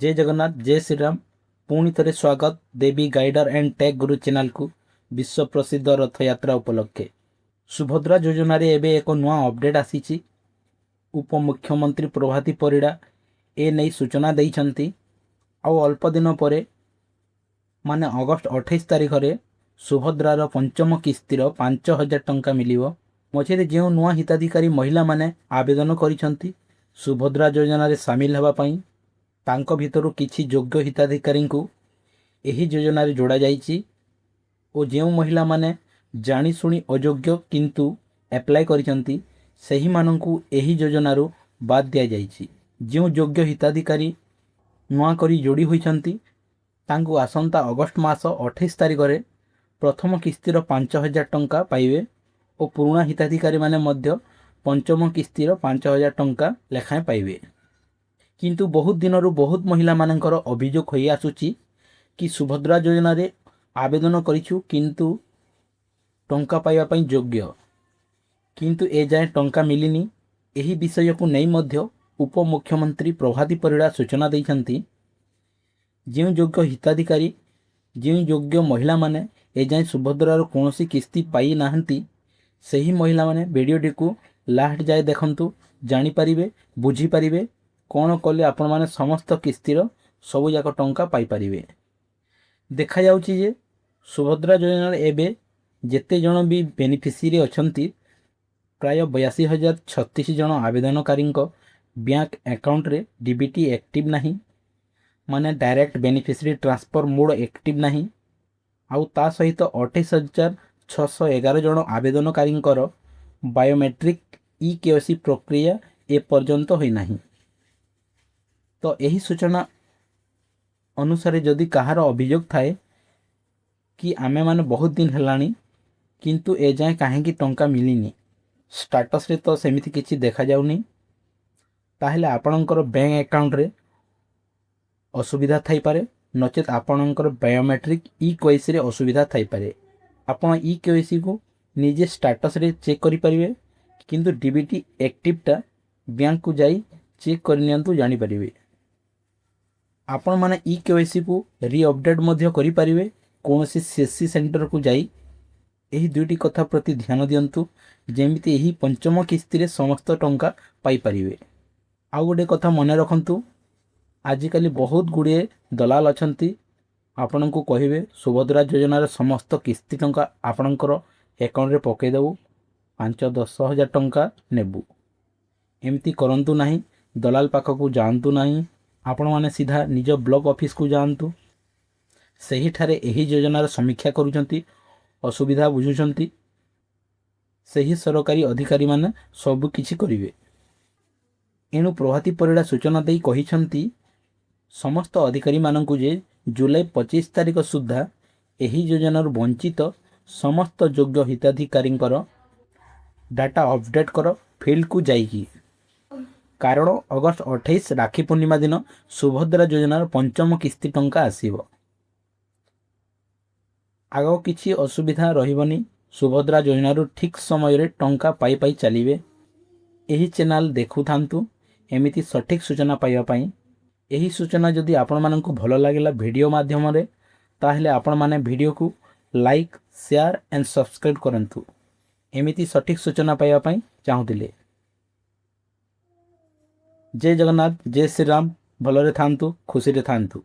जय जगन्नाथ जय श्री राम। पुणी थे स्वागत देवी guider and take Guru channel को विश्व प्रसिद्ध रथ यात्रा उपलक्षे सुभद्रा योजन एवं एक नुआ अपडेट आसी। उपमुख्यमंत्री प्रभाती परिड़ा ए नहीं सूचना देइछंती। आउ अल्प दिन पर माने अगस्ट 28 तारिख रे सुभद्रार पंचम किस्तिर 5,000 टंका मिलिबो। मझे जो नुआ हिताधिकारी महिला माने आवेदन करिसंती सुभद्रा योजन रे सामिल हेबा पई तांको भितरु किछि योग्य हिताधिकारी को एही योजना रे जोड़ा जाइछि ओ जो महिला माने जानी सुनी अयोग्य किंतु एप्लाय करिसंती सही माननकु एही योजना रो बाद दिया जाइछि। जो योग्य हिताधिकारी नुआ करी जोड़ी होइछंती तांको आसंता अगस्ट मास 28 तारिख रे प्रथम किस्तिर 5,000 टंका पाइबे और पुराना हिताधिकारी माने मध्य पंचम किस्तिर 5,000 टंका लेखाएं पाइबे। किंतु बहुत दिन बहुत महिला मानकर अभियोग हो आसुची कि सुभद्रा योजना रे आवेदन करिछु किंतु टंका पाइबा पई योग्य किंतु ए जाए टंका मिलिनी। एही विषय को नहीं मध्य उपमुख्यमंत्री प्रभाती परिड़ा सूचना दैछंती। जो योग्य हिताधिकारी जो योग्य महिला माने ए जाए सुभद्रार कौनसी किस्ती पाई नाहंती सही महिला माने वीडियोटी को लास्ट जाए देखंतु जानी परिबे बुझी परिबे कौन कले आपण माने समस्त किस्तीर सबु जाक टंका पाई परिबे। देखा जाउची जे सुभद्रा योजना एबे जेते जण भी बेनिफिशियरी अछंती प्राय 82,036 जण आवेदनकारी बैंक अकाउंट रे डीबीटी एक्टिव नहीं माने direct beneficiary transfer mode active नहीं। आउ ता सहित 28,611 जण आवेदनकारी बायोमेट्रिक ई केवाईसी प्रक्रिया ए पर्यंत होई नहीं। तो यही सूचना अनुसार जदि कहार अभियोग थाए कि आमे माने बहुत दिन हेलानी किंतु ए जाए कहीं टंका मिलनी स्टाटस रे तो सेमिति किछि देखा जाउनी ताहेले आपणकर बैंक अकाउंट रे असुविधा थाई पारे नचेत आपणकर बायोमेट्रिक ई केवाईसी रे असुविधा थाई पारे। आपण ई केवाईसी को निजे स्टाटस रे चेक करि परिबे किंतु डीबीटी एक्टिव टा बैंक को जाई चेक करनियंतु जानि परिबे। आपण माने ई केवाईसी को री अपडेट मध्य करि परिबे कोनोसी सीएससी सेंटर को जाई। एही दुईटी कथा प्रति ध्यान दियंतु जेमिति एही पंचम किस्ती रे समस्त टंका पाई परिबे। आउ गोटे कथा मन रखंतु आजिकली बहुत गुड़िए दलाल अछंती आपण को कहिबे सुभद्रा योजना रे समस्त किस्ती टंका आपणकर अकाउंट रे पकई देबू 5-10 हजार टंका नेबू। एमती करंतु नहीं दलाल पाखक जातु नहीं आपण माने सीधा निज ब्लॉक ऑफिस को जातु सही ठारे एही योजनार समीक्षा करूचंती असुविधा बुझुचंती सही सरकारी अधिकारी माने सब किछि करिवे। एणु प्रभाती परिड़ा सूचना देई कहिसंती समस्त अधिकारी माननकु जे जुलाई 25 तारिख सुद्धा एही योजनार वंचित समस्त योग्य हिताधिकारी डाटा अपडेट कर फील्ड को जाइकी कारण अगस्ट 28 राखी पूर्णिमा दिन सुभद्रा योजनार पंचम किस्ती टंका आसीबो। आगो किछि असुविधा रहिबनी सुभद्रा योजनार ठीक समय रे टंका पाई पाई चलिबे। एही चैनल देखु थांतु एमिति सठिक सूचना पाइबा पई। एही सूचना जदि आपण माननकु भलो लागिला वीडियो माध्यम रे ताहेले आपण माने वीडियो को लाइक शेयर एंड सब्सक्राइब करंतु एमिति सठिक सूचना पाइबा पई चाहुतिले। जय जगन्नाथ जय श्री राम। भलरे थांतु खुशी रे थांतु।